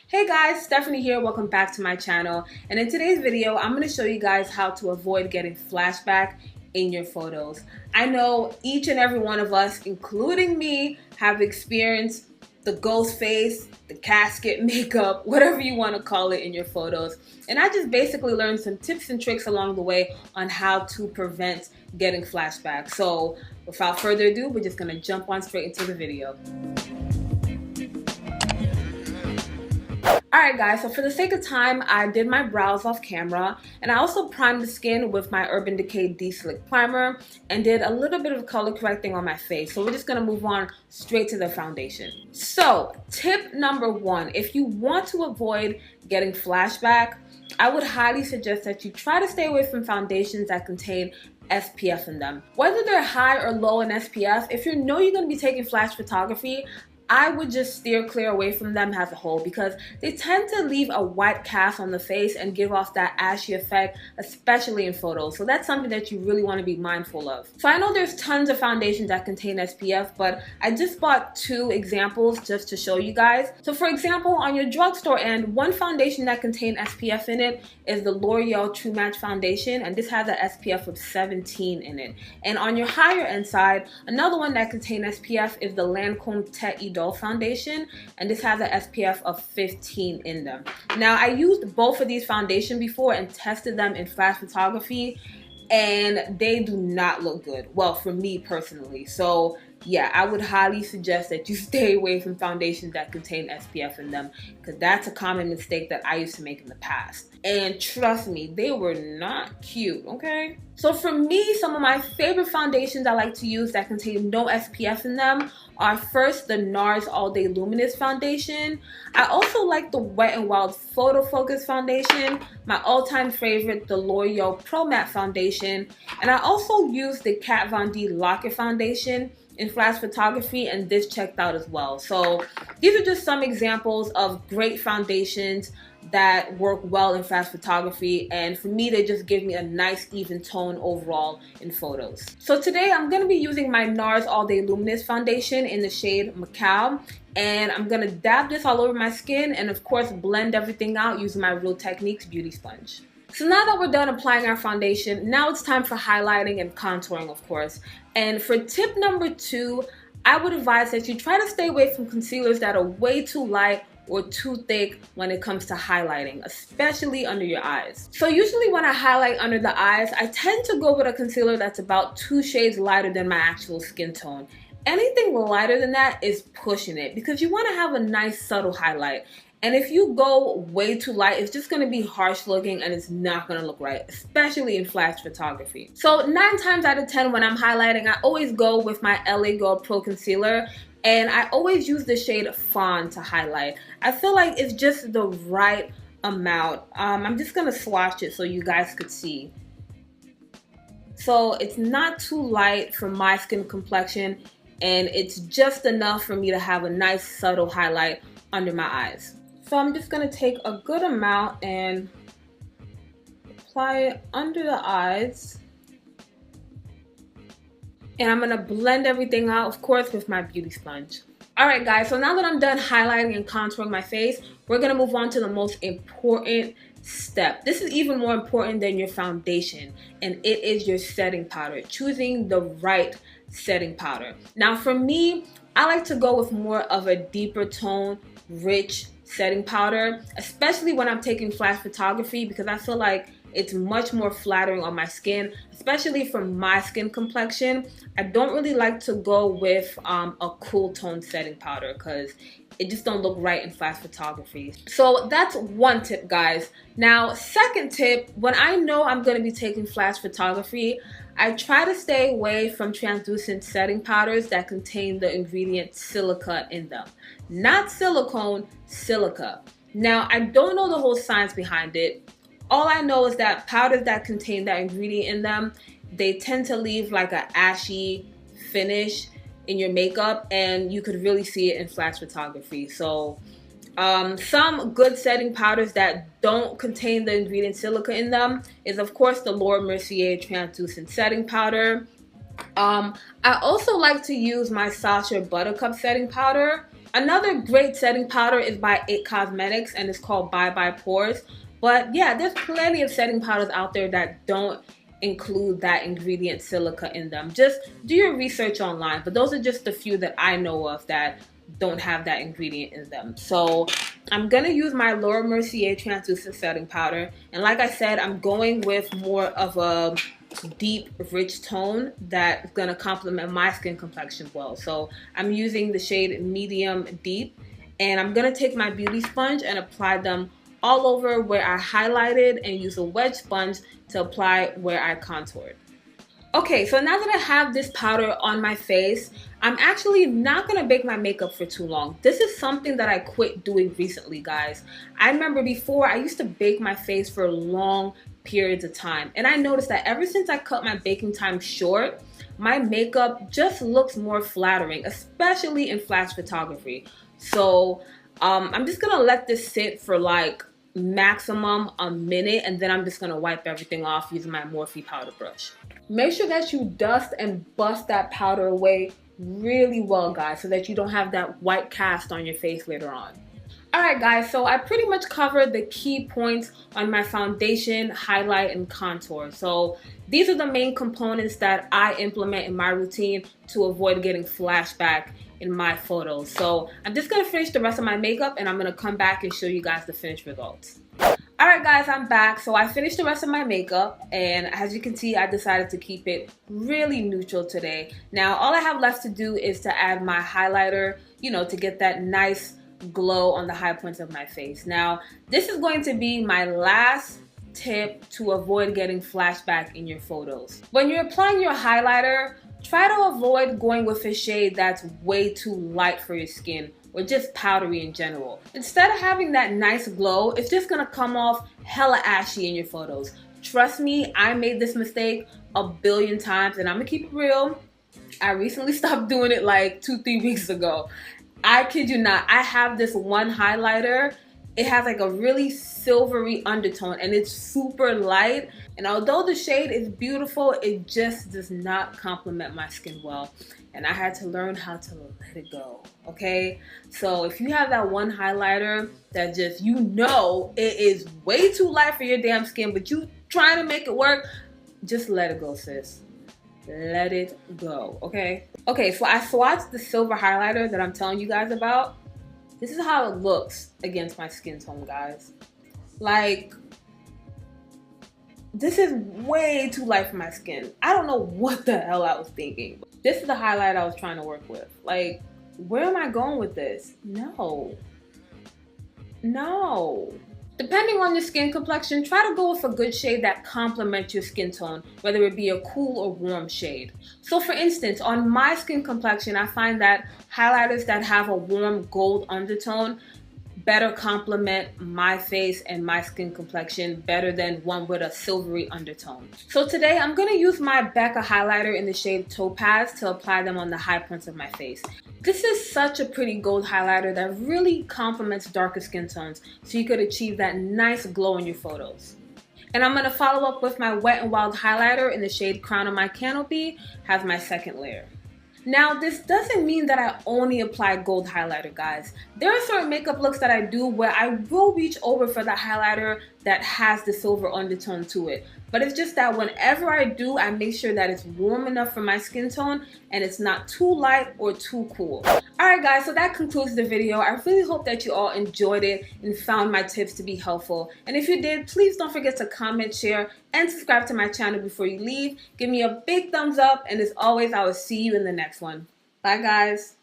Hey guys, Stephanie here. Welcome back to my channel. And in today's video, I'm going to show you guys how to avoid getting flashback in your photos. I know each and every one of us, including me, have experienced the ghost face, the casket makeup, whatever you want to call it in your photos. And I just basically learned some tips and tricks along the way on how to prevent getting flashback. So without further ado, we're just going to jump on straight into the video. Alright guys, so for the sake of time, I did my brows off camera, and I also primed the skin with my Urban Decay De-Slick Primer and did a little bit of color correcting on my face. So we're just going to move on straight to the foundation. So tip number one, if you want to avoid getting flashback, I would highly suggest that you try to stay away from foundations that contain SPF in them. Whether they're high or low in SPF, if you know you're going to be taking flash photography, I would just steer clear away from them as a whole because they tend to leave a white cast on the face and give off that ashy effect, especially in photos. So that's something that you really want to be mindful of. So I know there's tons of foundations that contain SPF, but I just bought two examples just to show you guys. So for example, on your drugstore end, one foundation that contains SPF in it is the L'Oreal True Match Foundation, and this has an SPF of 17 in it. And on your higher end side, another one that contains SPF is the Lancome Teint Foundation, and this has an SPF of 15 in them. Now I used both of these foundations before and tested them in flash photography, and they do not look good. Well, for me personally. So yeah, I would highly suggest that you stay away from foundations that contain SPF in them, because that's a common mistake that I used to make in the past. And trust me, they were not cute, okay? So for me, some of my favorite foundations I like to use that contain no SPF in them are first the Nars All Day Luminous Foundation. I also like the Wet n Wild Photo Focus Foundation, my all-time favorite, the L'Oreal Pro Matte Foundation, and I also use the Kat Von D Lock-It Foundation in flash photography, and this checked out as well. So these are just some examples of great foundations that work well in flash photography, and for me they just give me a nice even tone overall in photos. So today I'm going to be using my Nars All Day Luminous Foundation in the shade Macao, and I'm going to dab this all over my skin and of course blend everything out using my Real Techniques beauty sponge. So now that we're done applying our foundation, now it's time for highlighting and contouring, of course. And for tip number two, I would advise that you try to stay away from concealers that are way too light or too thick when it comes to highlighting, especially under your eyes. So usually when I highlight under the eyes, I tend to go with a concealer that's about 2 shades lighter than my actual skin tone. Anything lighter than that is pushing it because you want to have a nice subtle highlight. And if you go way too light, it's just going to be harsh looking and it's not going to look right, especially in flash photography. So 9 times out of 10 when I'm highlighting, I always go with my LA Girl Pro Concealer, and I always use the shade Fawn to highlight. I feel like it's just the right amount. I'm just going to swatch it so you guys could see. So it's not too light for my skin complexion, and it's just enough for me to have a nice subtle highlight under my eyes. So I'm just going to take a good amount and apply it under the eyes. And I'm going to blend everything out, of course, with my beauty sponge. Alright guys, so now that I'm done highlighting and contouring my face, we're going to move on to the most important step. This is even more important than your foundation, and it is your setting powder. Choosing the right setting powder. Now for me, I like to go with more of a deeper tone, rich setting powder, especially when I'm taking flash photography, because I feel like it's much more flattering on my skin, especially for my skin complexion. I don't really like to go with a cool tone setting powder because it just don't look right in flash photography. So that's one tip, guys. Now, second tip, when I know I'm going to be taking flash photography, I try to stay away from translucent setting powders that contain the ingredient silica in them. Not silicone, silica. Now, I don't know the whole science behind it. All I know is that powders that contain that ingredient in them, they tend to leave like an ashy finish in your makeup, and you could really see it in flash photography. So some good setting powders that don't contain the ingredient silica in them is of course the Mercier translucent setting powder. I also like to use my Sacha Buttercup setting powder. Another great setting powder is by It Cosmetics, and it's called Bye Bye Pores. But yeah, there's plenty of setting powders out there that don't include that ingredient silica in them. Just do your research online, but those are just the few that I know of that don't have that ingredient in them. So I'm gonna use my Laura Mercier translucent setting powder, and like I said, I'm going with more of a deep rich tone that's gonna complement my skin complexion well. So I'm using the shade medium deep, and I'm gonna take my beauty sponge and apply them all over where I highlighted, and use a wedge sponge to apply where I contoured. Okay, so now that I have this powder on my face, I'm actually not gonna bake my makeup for too long. This is something that I quit doing recently, guys. I remember before I used to bake my face for long periods of time, and I noticed that ever since I cut my baking time short, my makeup just looks more flattering, especially in flash photography. So I'm just gonna let this sit for like maximum a minute, and then I'm just gonna wipe everything off using my Morphe powder brush. Make sure that you dust and bust that powder away really well, guys, so that you don't have that white cast on your face later on. Alright guys, so I pretty much covered the key points on my foundation, highlight, and contour. So these are the main components that I implement in my routine to avoid getting flashback in my photos. So I'm just going to finish the rest of my makeup, and I'm going to come back and show you guys the finished results. Alright guys, I'm back. So I finished the rest of my makeup, and as you can see, I decided to keep it really neutral today. Now all I have left to do is to add my highlighter, you know, to get that nice glow on the high points of my face. Now this is going to be my last tip to avoid getting flashback in your photos. When you're applying your highlighter, try to avoid going with a shade that's way too light for your skin, or just powdery in general. Instead of having that nice glow, it's just gonna come off hella ashy in your photos. Trust me, I made this mistake a billion times, and I'm gonna keep it real. I recently stopped doing it like 2-3 weeks ago. I kid you not, I have this one highlighter. It has like a really silvery undertone, and it's super light. And although the shade is beautiful, it just does not complement my skin well. And I had to learn how to let it go, okay? So if you have that one highlighter that just, you know, it is way too light for your damn skin, but you trying to make it work, just let it go, sis. Let it go, okay? Okay, so I swatched the silver highlighter that I'm telling you guys about. This is how it looks against my skin tone, guys. Like, this is way too light for my skin. I don't know what the hell I was thinking. This is the highlight I was trying to work with. Like, where am I going with this? No. No. Depending on your skin complexion, try to go with a good shade that complements your skin tone, whether it be a cool or warm shade. So for instance, on my skin complexion, I find that highlighters that have a warm gold undertone better complement my face and my skin complexion better than one with a silvery undertone. So today I'm going to use my Becca highlighter in the shade Topaz to apply them on the high points of my face. This is such a pretty gold highlighter that really complements darker skin tones, so you could achieve that nice glow in your photos. And I'm going to follow up with my Wet n Wild highlighter in the shade Crown of My Canopy, has my second layer. Now, this doesn't mean that I only apply gold highlighter, guys. There are certain makeup looks that I do where I will reach over for the highlighter that has the silver undertone to it. But it's just that whenever I do, I make sure that it's warm enough for my skin tone and it's not too light or too cool. Alright guys, so that concludes the video. I really hope that you all enjoyed it and found my tips to be helpful. And if you did, please don't forget to comment, share, and subscribe to my channel before you leave. Give me a big thumbs up, and as always, I will see you in the next one. Bye guys.